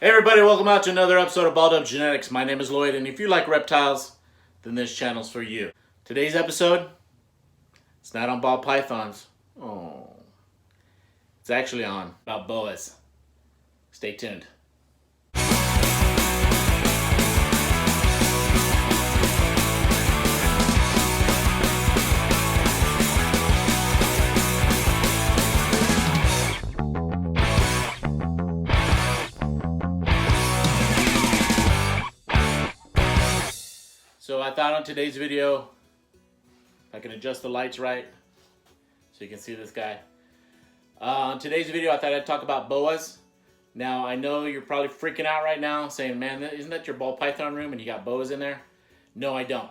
Hey everybody, welcome out to another episode of Balled Up Genetics. My name is Lloyd, and if you like reptiles, then this channel's for you. Today's episode, it's not on ball pythons. Oh, it's actually on about boas. Stay tuned. So I thought on today's video, if I can adjust the lights right, so you can see this guy. On today's video, I thought I'd talk about boas. Now, I know you're probably freaking out right now, saying, man, isn't that your ball python room and you got boas in there? No, I don't.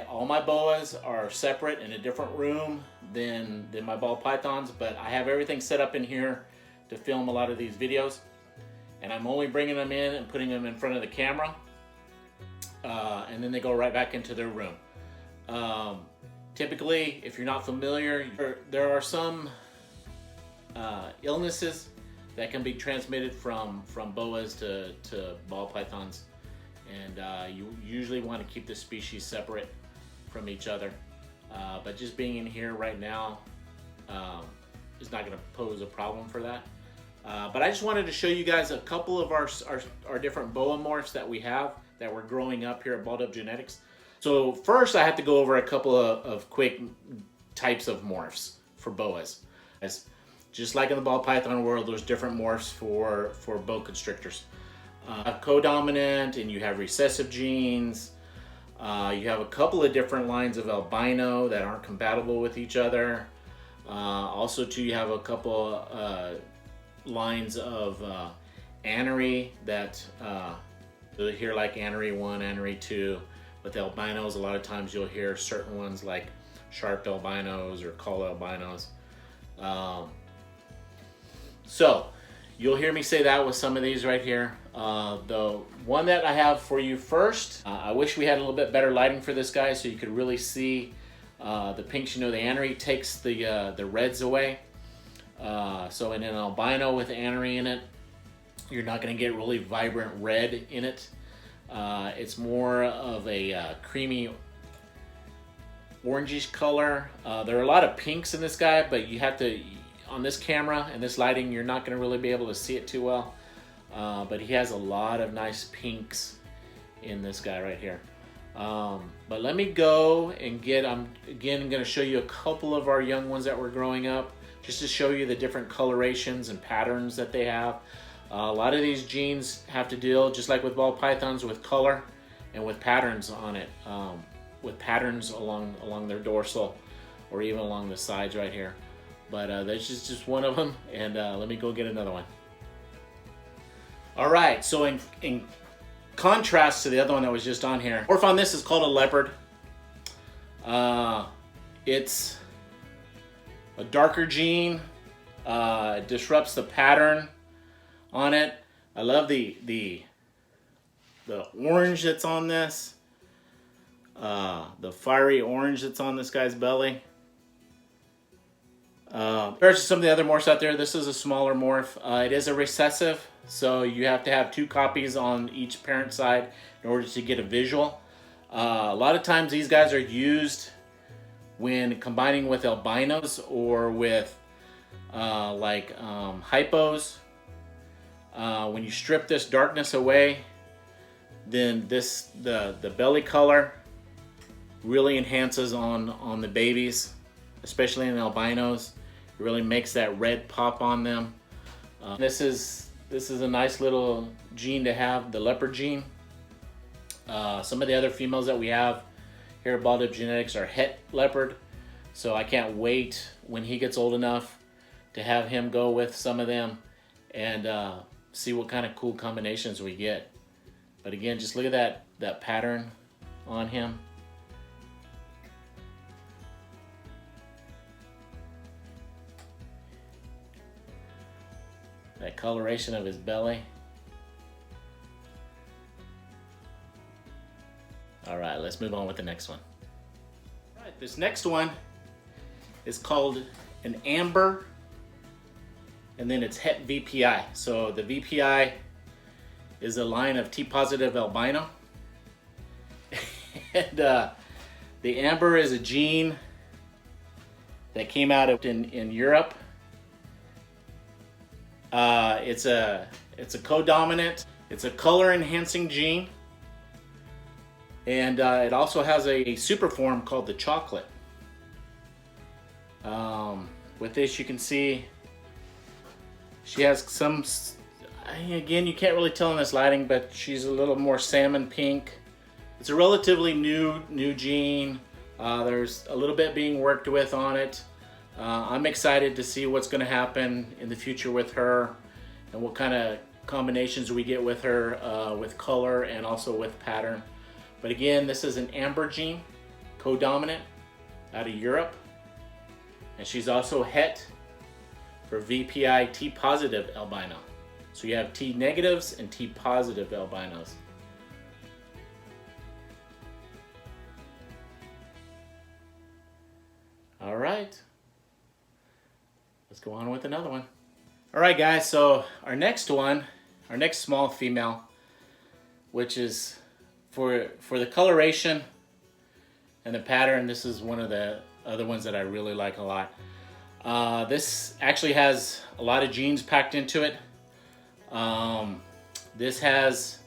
All my boas are separate in a different room than my ball pythons, but I have everything set up in here to film a lot of these videos. And I'm only bringing them in and putting them in front of the camera. And then they go right back into their room. Typically, if you're not familiar, there are some illnesses that can be transmitted from boas to ball pythons, and you usually want to keep the species separate from each other. But just being in here right now is not going to pose a problem for that. But I just wanted to show you guys a couple of our different boa morphs that we have that we're growing up here at Balled Up Genetics. So first I have to go over a couple of quick types of morphs for boas. Just like in the ball python world, there's different morphs for boa constrictors. You have codominant and you have recessive genes. You have a couple of different lines of albino that aren't compatible with each other. Also too, you have a couple lines of anery that you'll hear, like anery 1, anery 2. With albinos, a lot of times you'll hear certain ones like sharp albinos or cull albinos. So you'll hear me say that with some of these right here. The one that I have for you first, I wish we had a little bit better lighting for this guy so you could really see the pinks. You know, the anery takes the reds away. So in an albino with anery in it, you're not going to get really vibrant red in it. It's more of a creamy orangish color. There are a lot of pinks in this guy, but you have to, on this camera and this lighting, you're not going to really be able to see it too well. But he has a lot of nice pinks in this guy right here. But let me go and I'm going to show you a couple of our young ones that were growing up, just to show you the different colorations and patterns that they have. A lot of these genes have to deal, just like with ball pythons, with color and with patterns on it, with patterns along their dorsal or even along the sides right here. But that's just one of them, and let me go get another one. All right, so in contrast to the other one that was just on here, morph on this is called a leopard. It's a darker gene. It disrupts the pattern on it. I love the orange that's on this, the fiery orange that's on this guy's belly. Compared to some of the other morphs out there, this is a smaller morph. It is a recessive, so you have to have 2 copies on each parent side in order to get a visual. A lot of times these guys are used when combining with albinos or with hypos. When you strip this darkness away, then the belly color really enhances on the babies, especially in albinos. It really makes that red pop on them. This is a nice little gene to have, the leopard gene. Some of the other females that we have here at Balled Up Genetics are het leopard, so I can't wait when he gets old enough to have him go with some of them and see what kind of cool combinations we get. But again, just look at that pattern on him. That coloration of his belly. All right, let's move on with the next one. All right, this next one is called an amber, and then it's het VPI. So the VPI is a line of T-positive albino. And the amber is a gene that came out of in Europe. It's a codominant. It's a color enhancing gene. And it also has a super form called the chocolate. With this, you can see she has some, again, you can't really tell in this lighting, but she's a little more salmon pink. It's a relatively new gene. There's a little bit being worked with on it. I'm excited to see what's going to happen in the future with her and what kind of combinations we get with her with color and also with pattern. But again, this is an amber gene, codominant, out of Europe. And she's also het for VPI T-positive albino. So you have T negatives and T positive albinos. All right, let's go on with another one. All right, guys, so our next small female, which is for the coloration and the pattern, this is one of the other ones that I really like a lot. This actually has a lot of genes packed into it. This has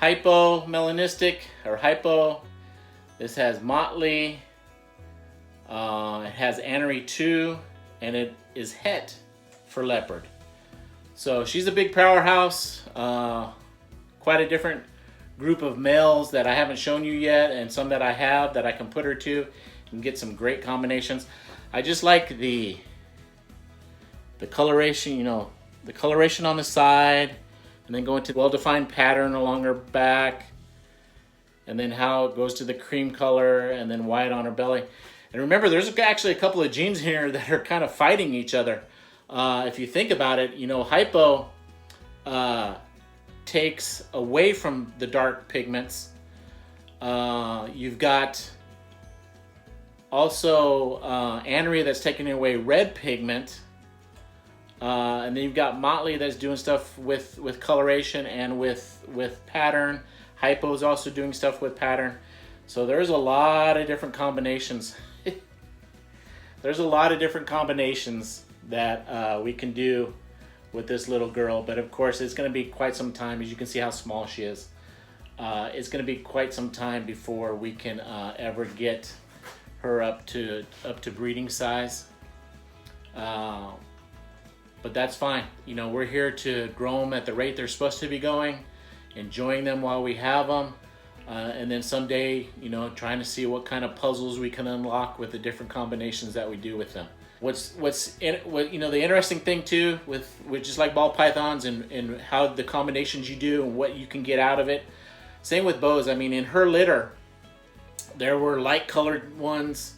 hypomelanistic or hypo. This has motley. It has anery 2, and it is het for leopard. So she's a big powerhouse. Quite a different group of males that I haven't shown you yet, and some that I have that I can put her to and get some great combinations. I just like the coloration, you know, the coloration on the side, and then going to well-defined pattern along her back, and then how it goes to the cream color and then white on her belly. And remember, there's actually a couple of genes here that are kind of fighting each other. If you think about it, you know, hypo takes away from the dark pigments. You've got also anery that's taking away red pigment. And then you've got motley that's doing stuff with coloration and with pattern. Hypo is also doing stuff with pattern. So there's a lot of different combinations. There's a lot of different combinations that we can do with this little girl. But of course, it's going to be quite some time. As you can see how small she is. It's going to be quite some time before we can ever get her up to breeding size. But that's fine. You know, we're here to grow them at the rate they're supposed to be going, enjoying them while we have them, and then someday, you know, trying to see what kind of puzzles we can unlock with the different combinations that we do with them. What you know, the interesting thing too with just like ball pythons and how the combinations you do and what you can get out of it. Same with boas. I mean, in her litter, there were light colored ones,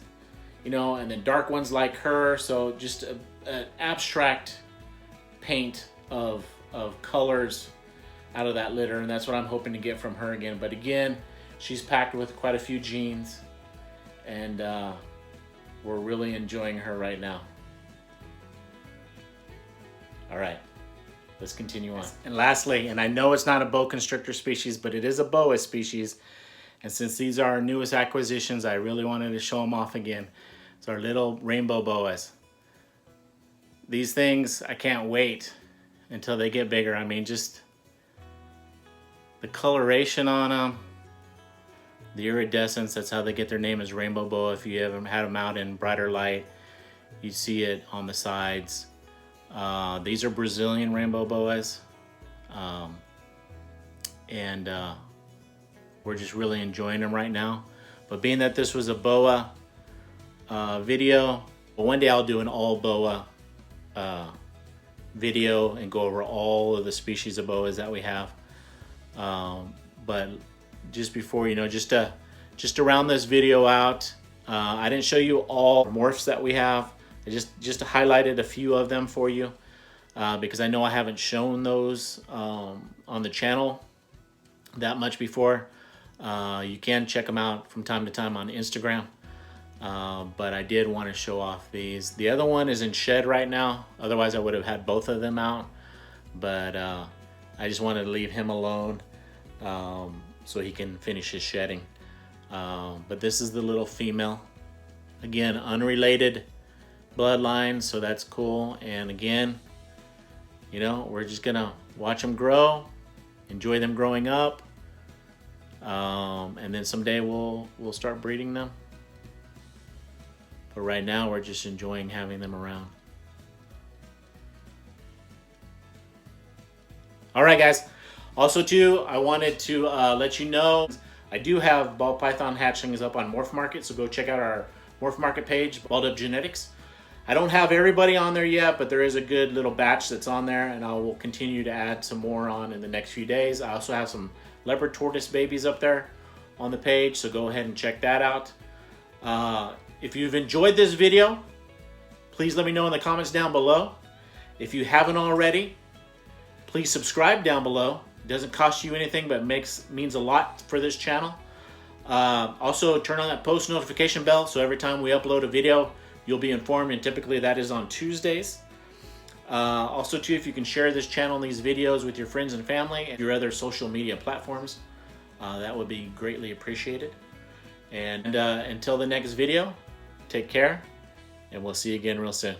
you know, and then dark ones like her. So just an abstract paint of colors out of that litter, and that's what I'm hoping to get from her again. But again, she's packed with quite a few genes, and we're really enjoying her right now. All right, let's continue on. And lastly, and I know it's not a boa constrictor species, but it is a boa species. And since these are our newest acquisitions, I really wanted to show them off again. It's our little rainbow boas. These things, I can't wait until they get bigger. I mean, just the coloration on them, the iridescence, that's how they get their name as rainbow boa. If you ever had them out in brighter light, you see it on the sides. These are Brazilian rainbow boas. And we're just really enjoying them right now. But being that this was a boa video, well, one day I'll do an all boa video and go over all of the species of boas that we have. But just before, you know, just to round this video out, I didn't show you all morphs that we have. I just highlighted a few of them for you because I know I haven't shown those on the channel that much before. You can check them out from time to time on Instagram. But I did want to show off these. The other one is in shed right now. Otherwise, I would have had both of them out. But I just wanted to leave him alone so he can finish his shedding. But this is the little female. Again, unrelated bloodline, so that's cool. And again, you know, we're just gonna watch them grow, enjoy them growing up, and then someday we'll start breeding them. But right now, we're just enjoying having them around. All right, guys. Also, too, I wanted to let you know I do have ball python hatchlings up on Morph Market, so go check out our Morph Market page, Balled Up Genetics. I don't have everybody on there yet, but there is a good little batch that's on there, and I will continue to add some more on in the next few days. I also have some leopard tortoise babies up there on the page, so go ahead and check that out. If you've enjoyed this video, please let me know in the comments down below. If you haven't already, please subscribe down below. It doesn't cost you anything, but means a lot for this channel. Also, turn on that post notification bell so every time we upload a video, you'll be informed, and typically that is on Tuesdays. Also, too, if you can share this channel and these videos with your friends and family and your other social media platforms, that would be greatly appreciated. And until the next video, take care, and we'll see you again real soon.